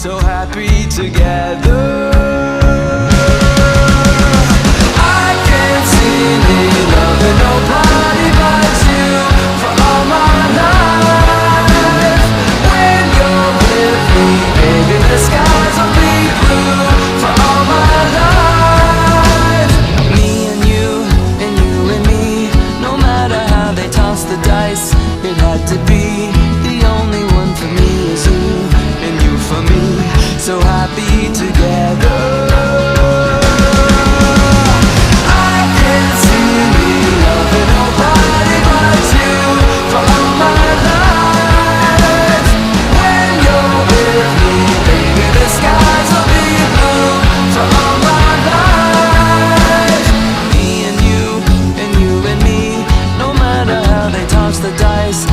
so happy together. I can't see me loving nobody but you for all my life. When you're with me, baby, the skies will be blue for all my life. Me and you and me, no matter how they toss the dice, it had to be. The only one for me is you, and you for me, so happy together. I can't see me loving nobody but you for all my life. When you're with me, baby, the skies will be blue for all my life. Me and you and me, no matter how they toss the dice.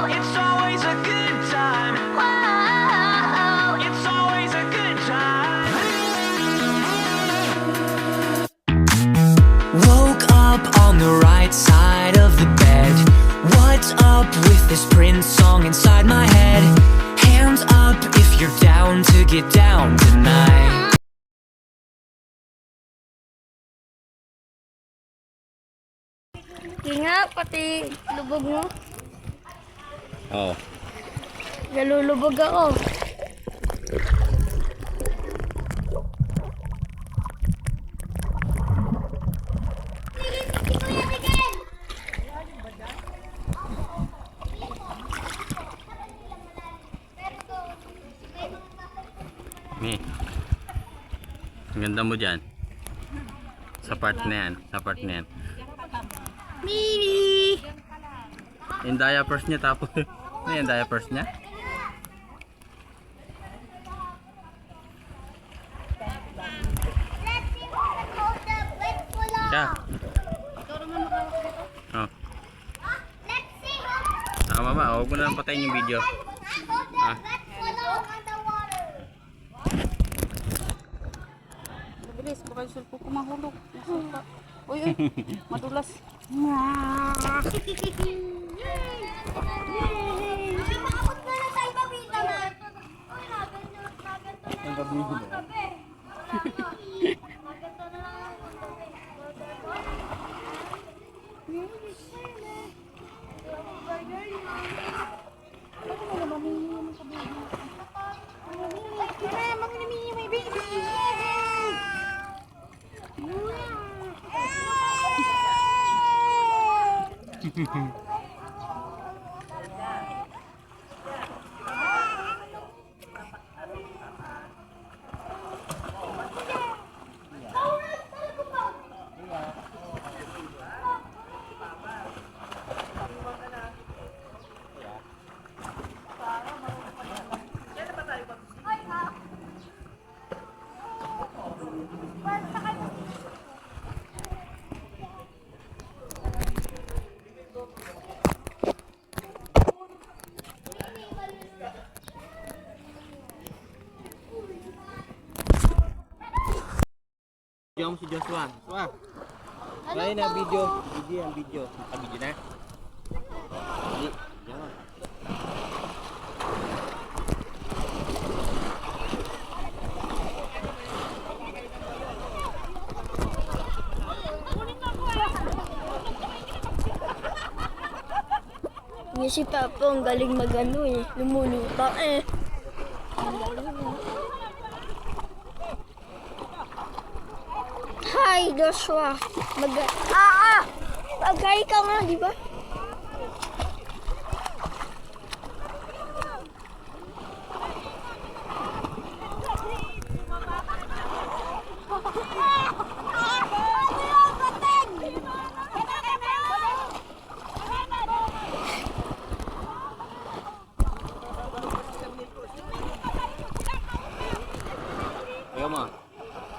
It's always a good time. It's always a good time. Woke up on the right side of the bed. What's up with this Prince song inside my head? Hands up if you're down to get down tonight. Nga, pati lubog mo. Oo. Nalulubog ako. Mi. Ang ganda mo dyan. Sa part na yan. Sa part na yan. Mimi! Yung diapers niya tapos. Ano yung diapers niya? Siya. Oh. Mama, huwag mo na lang patayin yung video. Ah. Bilis, baka yung sulpo ko mahulog. Uy, uy, madulas. Video mo si Joshua. Joshua. Kaya na video. Video ang video. Naka-video na. Hindi. Yan. Yung si Papa, ang galing magano eh. Lumulupa eh. Hi, Joshua. Magay ka nga, di ba?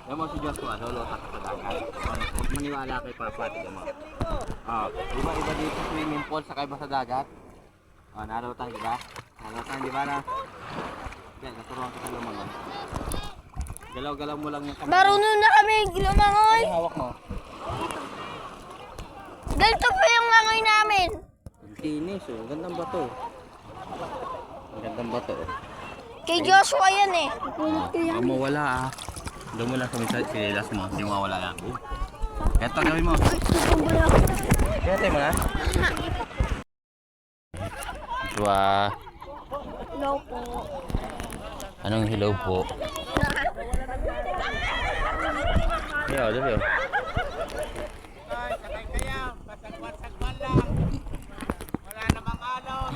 Ayaw mo si Joshua, lolotak sa dagat. Huwag maniwala kay Papa, tignan mo. Iba dito swimming pool sa kaiba sa dagat. Narutang, diba? Narutang, diba na? Yan, naturuan kita lumangon. Galaw-galaw mo lang yung kamay. Marunong na kami lumangoy. Hawak mo. Ganito pa yung langoy namin. Kinis, oh. Gandang bato. Ang gandang bato, oh. Kay Joshua yan eh. Huwag mo wala, ah. Doon mo lang kami sa sinilas mo. Hindi mo wala yan. Eto, gawin mo. Kaya tayo mo na. Joshua. Hello po. Anong hello po? Yo, dito. Sakay kayo, pasagwan-sagwan lang. Wala namang alon.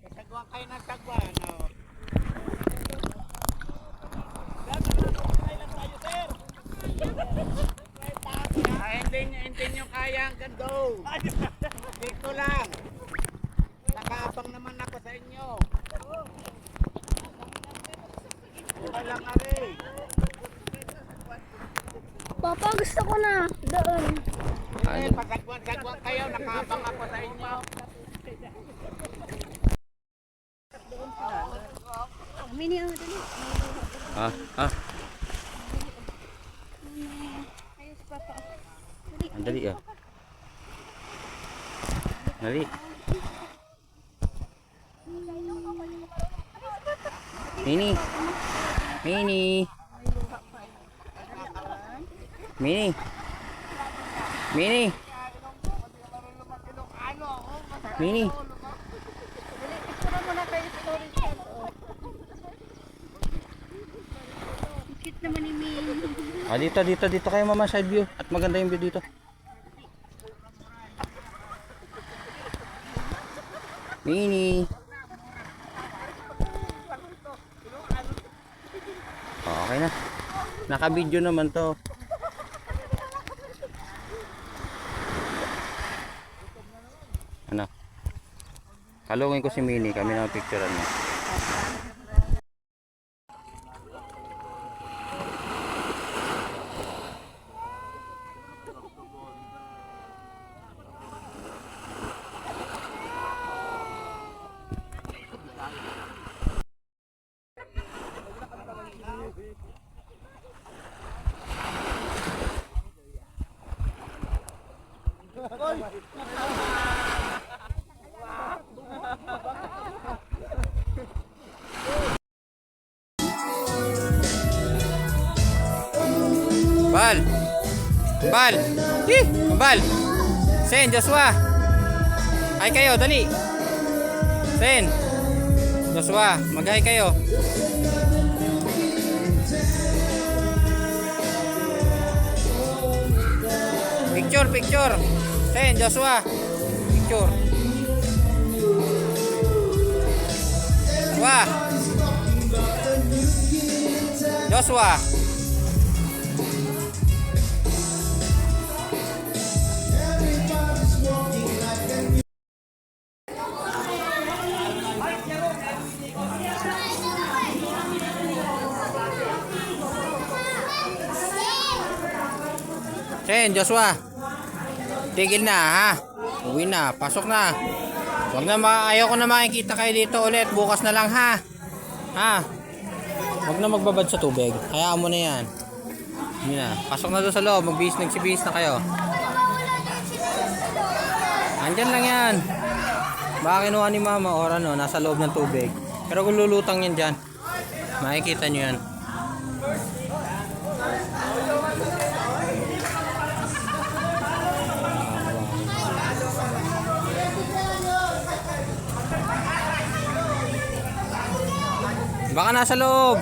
Pasagwan kayo ng sagwan. Oh. Hindi nyo kaya hanggang doon. Dito lang. Nakaabang naman ako sa inyo. Walang ari. Papa, gusto ko na. Doon. Pasagwan-sagwan kayo, nakaabang ako sa inyo. Ah, ah. Ang dali, ah. Dali. Mini. Mini. Mini. Mini. Mini. Cute naman ni Min. Ah, dito kayo mama, side view. At maganda yung view dito. Mini. Oh, okay na. Naka-video naman to. Ano? Kalungin ko si Mini, kami na picturean mo. Bal! Bal! Bal! Sen, Joshua! Ay kayo, dali! Sen! Joshua, mag-hi kayo! Picture! Sen, Joshua! Picture! Joshua! Sen, Joshua. Tigil na ha. Uwi na, pasok na. Wag na ayoko na makikita kayo dito ulit. Bukas na lang ha. Ha. Wag na magbabad sa tubig. Hayaan mo na 'yan. Yun na. Pasok na doon sa loob. Nagsibihis na kayo. Andyan lang 'yan. Baka kinuha ni mama or ano, nasa loob ng tubig. Pero kung lulutang 'yan diyan, makikita niyo 'yan. Baka nasa loob.